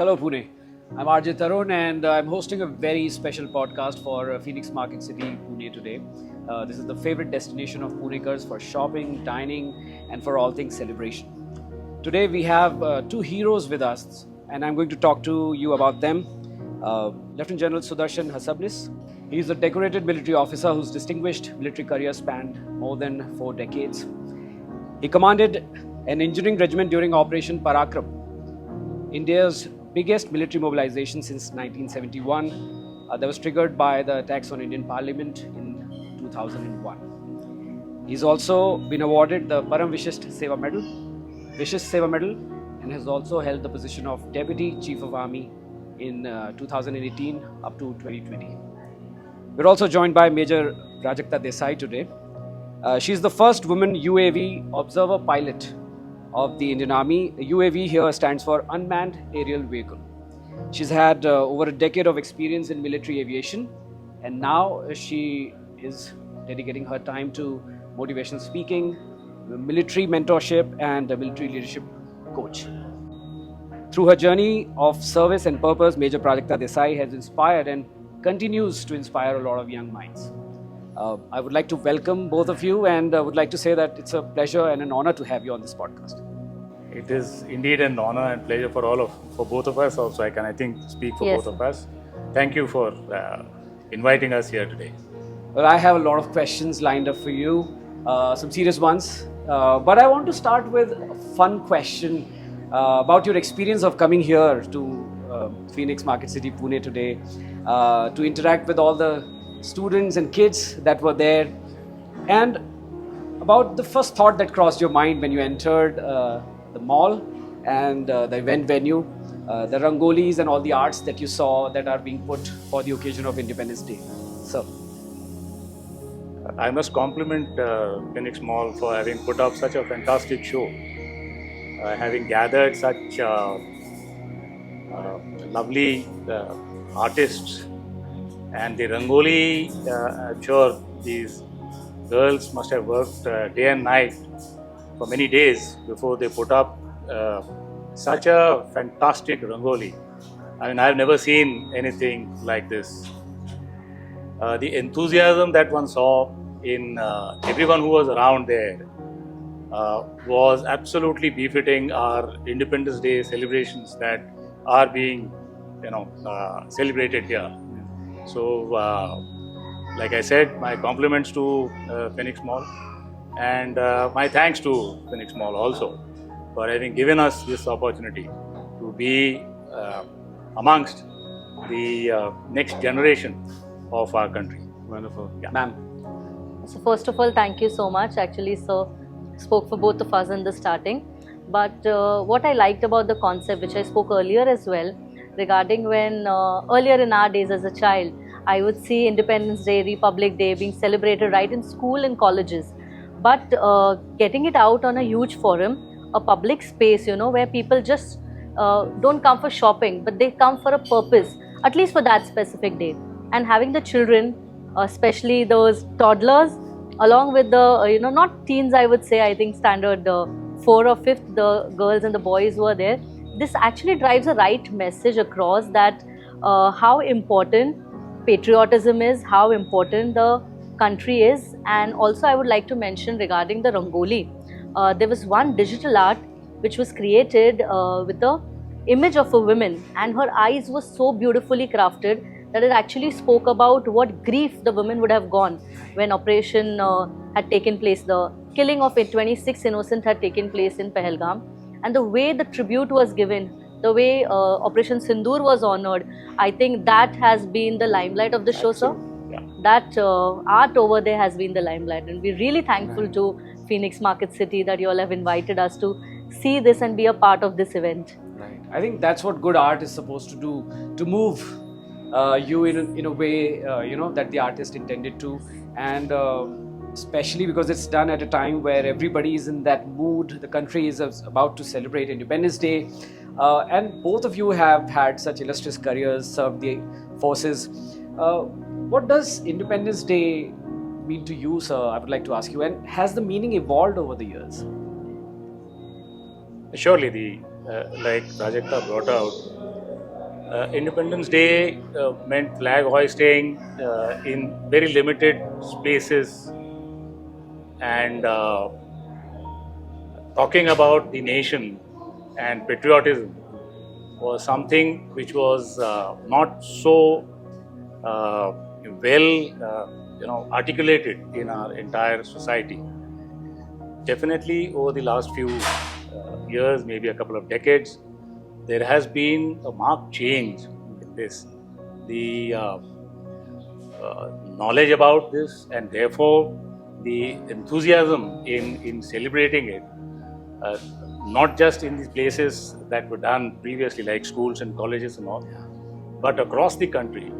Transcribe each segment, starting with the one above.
Hello Pune. I'm RJ Tarun and I'm hosting a very special podcast for Phoenix Market City, Pune today. This is the favorite destination of Punekars for shopping, dining, and for all things celebration. Today we have two heroes with us, and I'm going to talk to you about them. Lieutenant General Sudarshan Hasabnis. He is a decorated military officer whose distinguished military career spanned more than 4 decades. He commanded an engineering regiment during Operation Parakram, India's biggest military mobilization since 1971, that was triggered by the attacks on Indian Parliament in 2001. He's also been awarded the Param Vishisht Seva Medal, and has also held the position of Deputy Chief of Army in 2018 up to 2020. We're also joined by Major Prajakta Desai today. She's the first woman UAV observer pilot of the Indian Army. UAV here stands for Unmanned Aerial Vehicle. She's had over a decade of experience in military aviation, and now she is dedicating her time to motivational speaking, military mentorship, and a military leadership coach. Through her journey of service and purpose, Major Prajakta Desai has inspired and continues to inspire a lot of young minds. I would like to welcome both of you, and would like to say that it's a pleasure and an honor to have you on this podcast. It is indeed an honor and pleasure for both of us. Also, I think speak for both of us. Thank you for inviting us here today. Well, I have a lot of questions lined up for you, some serious ones, but I want to start with a fun question about your experience of coming here to Phoenix Market City, Pune today, to interact with all the students and kids that were there, and about the first thought that crossed your mind when you entered the mall and the event venue, the rangolis and all the arts that you saw that are being put for the occasion of Independence Day. So, I must compliment Phoenix Mall for having put up such a fantastic show, having gathered such lovely artists. And the Rangoli, I'm sure these girls must have worked day and night for many days before they put up such a fantastic Rangoli. I mean, I've never seen anything like this. The enthusiasm that one saw in everyone who was around there was absolutely befitting our Independence Day celebrations that are being, celebrated here. So, like I said, my compliments to Phoenix Mall, and my thanks to Phoenix Mall also for having given us this opportunity to be amongst the next generation of our country. Wonderful. Yeah. Ma'am. So first of all, thank you so much. Actually, sir spoke for both of us in the starting. But what I liked about the concept, which I spoke earlier as well, regarding when earlier in our days as a child, I would see Independence Day, Republic Day being celebrated right in school and colleges. But getting it out on a huge forum, a public space, where people just don't come for shopping, but they come for a purpose, at least for that specific day. And having the children, especially those toddlers, along with the, not teens, I would say, I think standard 4th or 5th, the girls and the boys were there. This actually drives a right message across that how important patriotism is, how important the country is. And also I would like to mention regarding the Rangoli, there was one digital art which was created with the image of a woman, and her eyes were so beautifully crafted that it actually spoke about what grief the women would have gone when operation had taken place. The killing of 26 innocents had taken place in Pahalgam. And the way the tribute was given, the way Operation Sindoor was honored, I think that has been the limelight of the show, sir. Yeah. That art over there has been the limelight, and we're really thankful to Phoenix Market City that you all have invited us to see this and be a part of this event. Right. I think that's what good art is supposed to do, to move you in a way that the artist intended to, and especially because it's done at a time where everybody is in that mood. The country is about to celebrate Independence Day, and both of you have had such illustrious careers, served the forces. What does Independence Day mean to you, sir? I would like to ask you, and has the meaning evolved over the years? Surely, like Prajakta brought out, Independence Day meant flag hoisting in very limited spaces, and talking about the nation and patriotism was something which was not so articulated in our entire society. Definitely, over the last few years, maybe a couple of decades, there has been a marked change in this. The knowledge about this, and therefore the enthusiasm in celebrating it, not just in these places that were done previously, like schools and colleges and all, but across the country,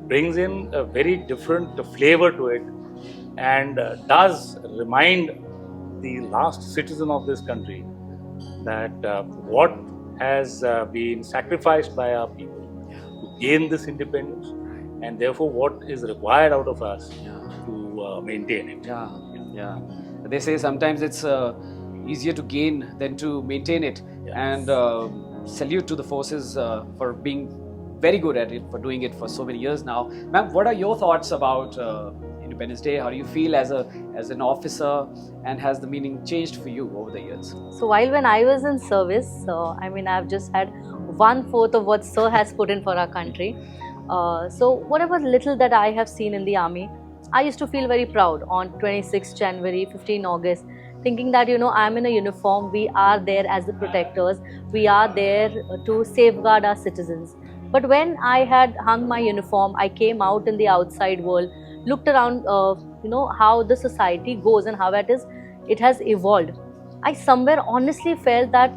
brings in a very different flavor to it, and does remind the last citizen of this country that what has been sacrificed by our people to gain this independence, and therefore what is required out of us to maintain it. Yeah. They say sometimes it's easier to gain than to maintain it. Yes. And salute to the forces for being very good at it, for doing it for so many years now. Ma'am, what are your thoughts about Independence Day? How do you feel as an officer, and has the meaning changed for you over the years? So when I was in service, I've just had 1/4 of what Sir has put in for our country. So whatever little that I have seen in the army, I used to feel very proud on 26th January, 15 August, thinking that, I'm in a uniform, we are there as the protectors, we are there to safeguard our citizens. But when I had hung my uniform, I came out in the outside world, looked around, how the society goes and how it has evolved. I somewhere honestly felt that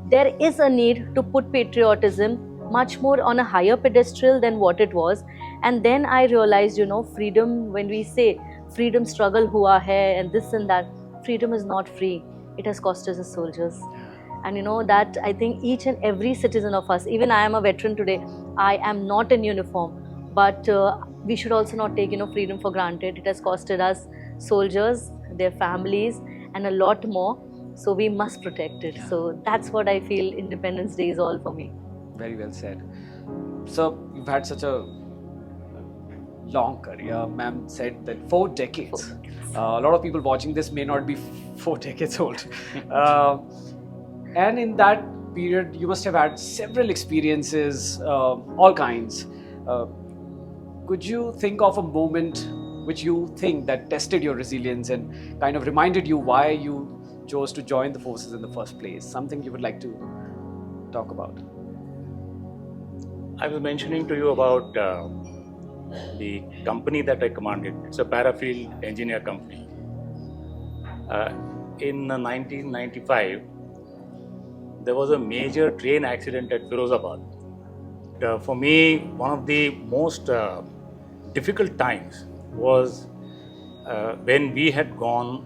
there is a need to put patriotism much more on a higher pedestal than what it was. And then I realized, freedom, when we say freedom struggle hua hai and this and that, freedom is not free. It has cost us as soldiers. And that I think each and every citizen of us, even I am a veteran today, I am not in uniform, but we should also not take freedom for granted. It has costed us soldiers, their families, and a lot more. So we must protect it. So that's what I feel Independence Day is all for me. Very well said. So you've had such a long career. Ma'am said that 4 decades. A lot of people watching this may not be 4 decades old. And in that period, you must have had several experiences, all kinds. Could you think of a moment which you think that tested your resilience and kind of reminded you why you chose to join the forces in the first place? Something you would like to talk about? I was mentioning to you about the company that I commanded. It's a parafield engineer company. In 1995, there was a major train accident at Firozabad. For me, one of the most difficult times was when we had gone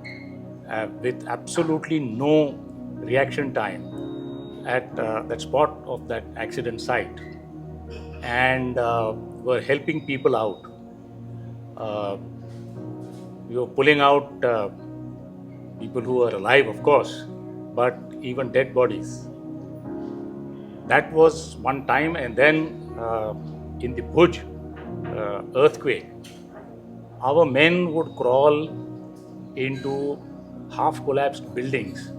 with absolutely no reaction time at that spot of that accident site, and were helping people out. We were pulling out people who were alive, of course, but even dead bodies. That was one time. And then in the Bhuj earthquake, our men would crawl into half collapsed buildings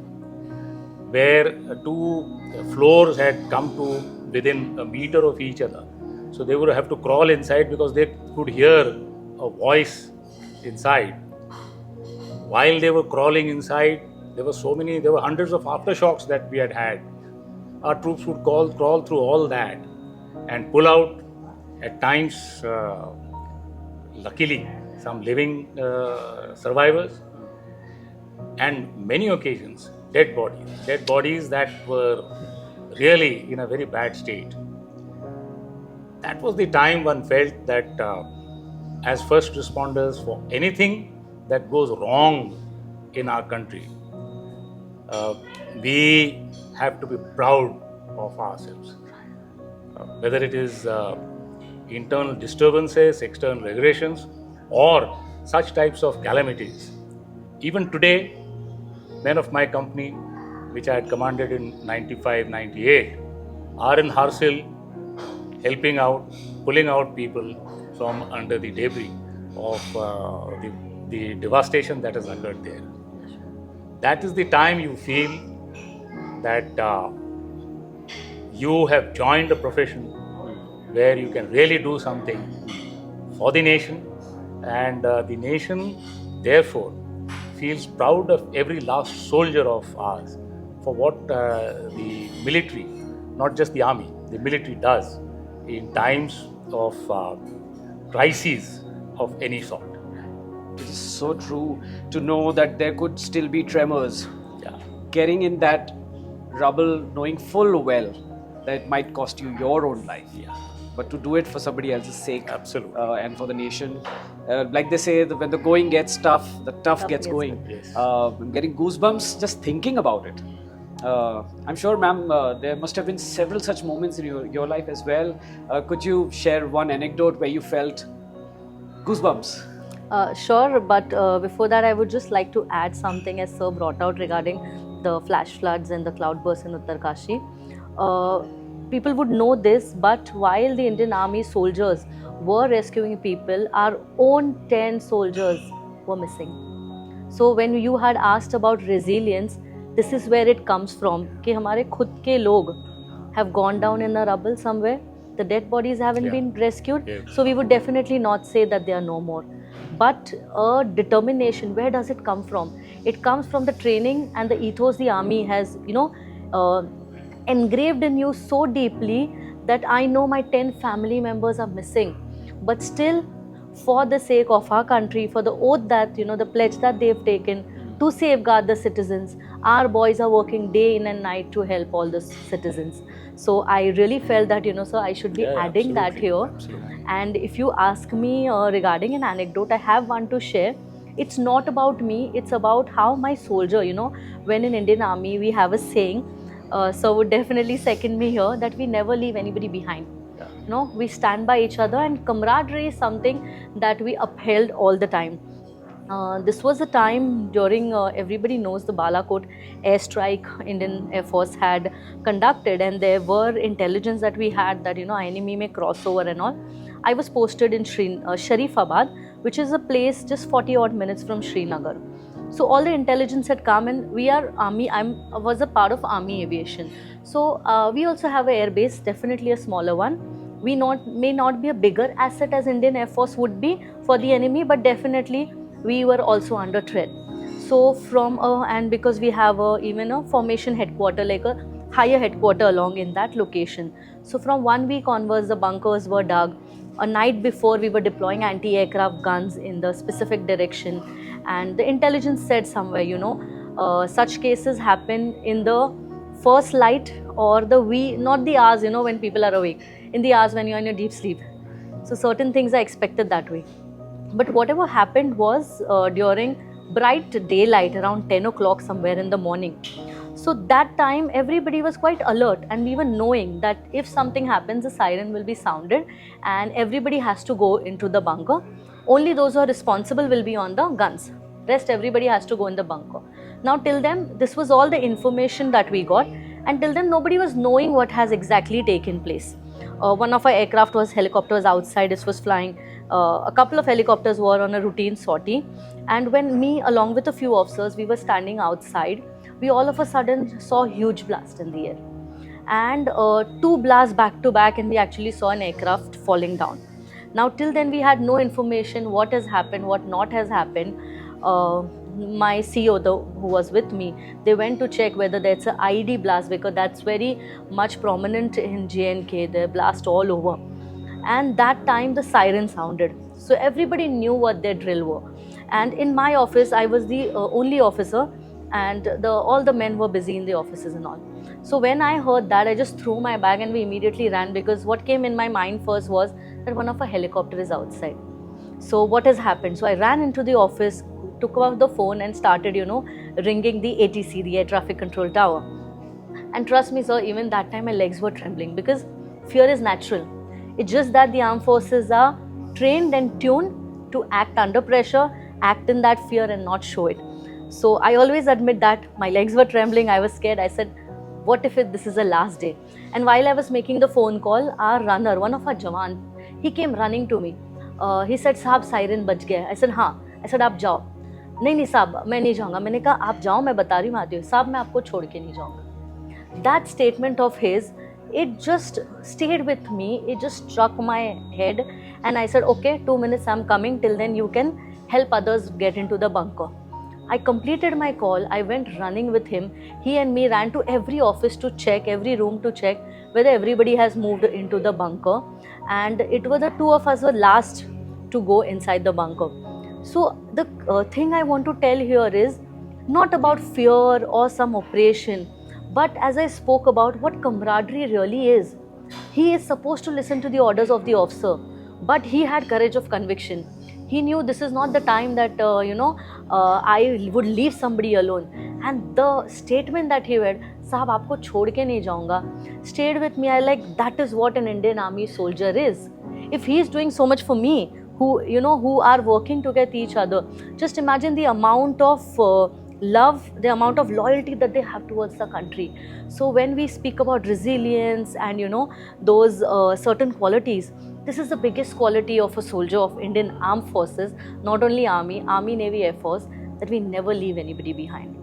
where 2 floors had come to within a meter of each other. So they would have to crawl inside because they could hear a voice inside. While they were crawling inside, there were hundreds of aftershocks that we had had. Our troops would crawl through all that and pull out, at times, luckily, some living survivors, and many occasions, dead bodies that were really in a very bad state. That was the time one felt that as first responders, for anything that goes wrong in our country, we have to be proud of ourselves. Whether it is internal disturbances, external regulations, or such types of calamities. Even today, men of my company, which I had commanded in 95, 98, are in Harsil helping out, pulling out people from under the debris of the devastation that has occurred there. That is the time you feel that you have joined a profession where you can really do something for the nation, and the nation therefore feels proud of every last soldier of ours for what the military, not just the army, the military does in times of crises of any sort. It is so true to know that there could still be tremors. Yeah. Getting in that rubble, knowing full well that it might cost you your own life. Yeah. But to do it for somebody else's sake, Absolutely. and for the nation, like they say, when the going gets tough, the tough gets gets going. Yes. I'm getting goosebumps just thinking about it. I'm sure, ma'am, there must have been several such moments in your life as well. Could you share one anecdote where you felt goosebumps? Sure, but before that, I would just like to add something as Sir brought out regarding the flash floods and the cloudburst in Uttarkashi. People would know this, but while the Indian Army soldiers were rescuing people, our own 10 soldiers were missing. So when you had asked about resilience, this is where it comes from. कि हमारे खुद के लोग have gone down in the rubble somewhere. The dead bodies haven't been rescued. Yeah. So we would definitely not say that they are no more. But a determination, where does it come from? It comes from the training and the ethos the army has, engraved in you so deeply that I know my 10 family members are missing. But still, for the sake of our country, for the oath that, the pledge that they've taken to safeguard the citizens, our boys are working day in and night to help all the citizens. So I really felt that, so I should be adding that here. Absolutely. And if you ask me regarding an anecdote, I have one to share. It's not about me, it's about how my soldier, when in Indian Army we have a saying, so would definitely second me here, that we never leave anybody behind. Yeah. We stand by each other, and camaraderie is something that we upheld all the time. This was a time during, everybody knows the Balakot airstrike Indian Air Force had conducted, and there were intelligence that we had that, enemy may cross over and all. I was posted in Sharifabad, which is a place just 40 odd minutes from Srinagar. So all the intelligence had come, and we are army. I was a part of army aviation. So we also have an air base, definitely a smaller one. We may not be a bigger asset as Indian Air Force would be for the enemy, but definitely we were also under threat. So and because we have even a formation headquarter, like a higher headquarter along in that location. So from 1 week onwards, the bunkers were dug. A night before, we were deploying anti-aircraft guns in the specific direction. And the intelligence said somewhere, such cases happen in the first light or not the hours, when people are awake, in the hours when you're in your deep sleep. So certain things are expected that way. But whatever happened was during bright daylight, around 10 o'clock somewhere in the morning. So that time everybody was quite alert, and we were knowing that if something happens, the siren will be sounded and everybody has to go into the bunker. Only those who are responsible will be on the guns. Rest everybody has to go in the bunker. Now till then, this was all the information that we got, and till then nobody was knowing what has exactly taken place. One of our helicopter was outside, it was flying. A couple of helicopters were on a routine sortie, and when me along with a few officers, we were standing outside, we all of a sudden saw a huge blast in the air, and 2 blasts back to back, and we actually saw an aircraft falling down. Now till then we had no information what has happened, what not has happened. My CO, who was with me, they went to check whether that's an IED blast, because that's very much prominent in JNK, they blast all over. And that time the siren sounded, so everybody knew what their drill were. And in my office, I was the only officer, and all the men were busy in the offices and all. So when I heard that, I just threw my bag and we immediately ran, because what came in my mind first was that one of our helicopter is outside. So what has happened? So I ran into the office, took out the phone and started, ringing the ATC, the Air Traffic Control Tower. And trust me, sir, even that time my legs were trembling, because fear is natural. It's just that the armed forces are trained and tuned to act under pressure, act in that fear and not show it. So I always admit that my legs were trembling, I was scared. I said, what if this is the last day? And while I was making the phone call, our runner, one of our jawan, he came running to me. He said, साहब siren बज गया. I said, हाँ. I said, आप जाओ. नहीं साहब मैं नहीं जाऊँगा. मैंने कहा आप जाओ, मैं बता रही हूँ आती हूँ. साहब मैं आपको छोड़ के नहीं जाऊँगा. That statement of his, it just stayed with me. It just struck my head, and I said, okay, 2 minutes, I'm coming. Till then you can help others get into the bunker. I completed my call. I went running with him. He and me ran to every office to check, every room to check whether everybody has moved into the bunker. And it was the two of us were last to go inside the bunker. So the thing I want to tell here is not about fear or some oppression, but as I spoke about what camaraderie really is. He is supposed to listen to the orders of the officer, but he had courage of conviction. He knew this is not the time that I would leave somebody alone. And the statement that he read, "Sahab, aapko chhod ke nahi jaunga," stayed with me. I like that is what an Indian Army soldier is. If he is doing so much for me, who are working to get each other, just imagine the amount of love, the amount of loyalty that they have towards the country. So when we speak about resilience and those certain qualities, this is the biggest quality of a soldier of Indian Armed Forces, not only Army, Navy, Air Force, that we never leave anybody behind.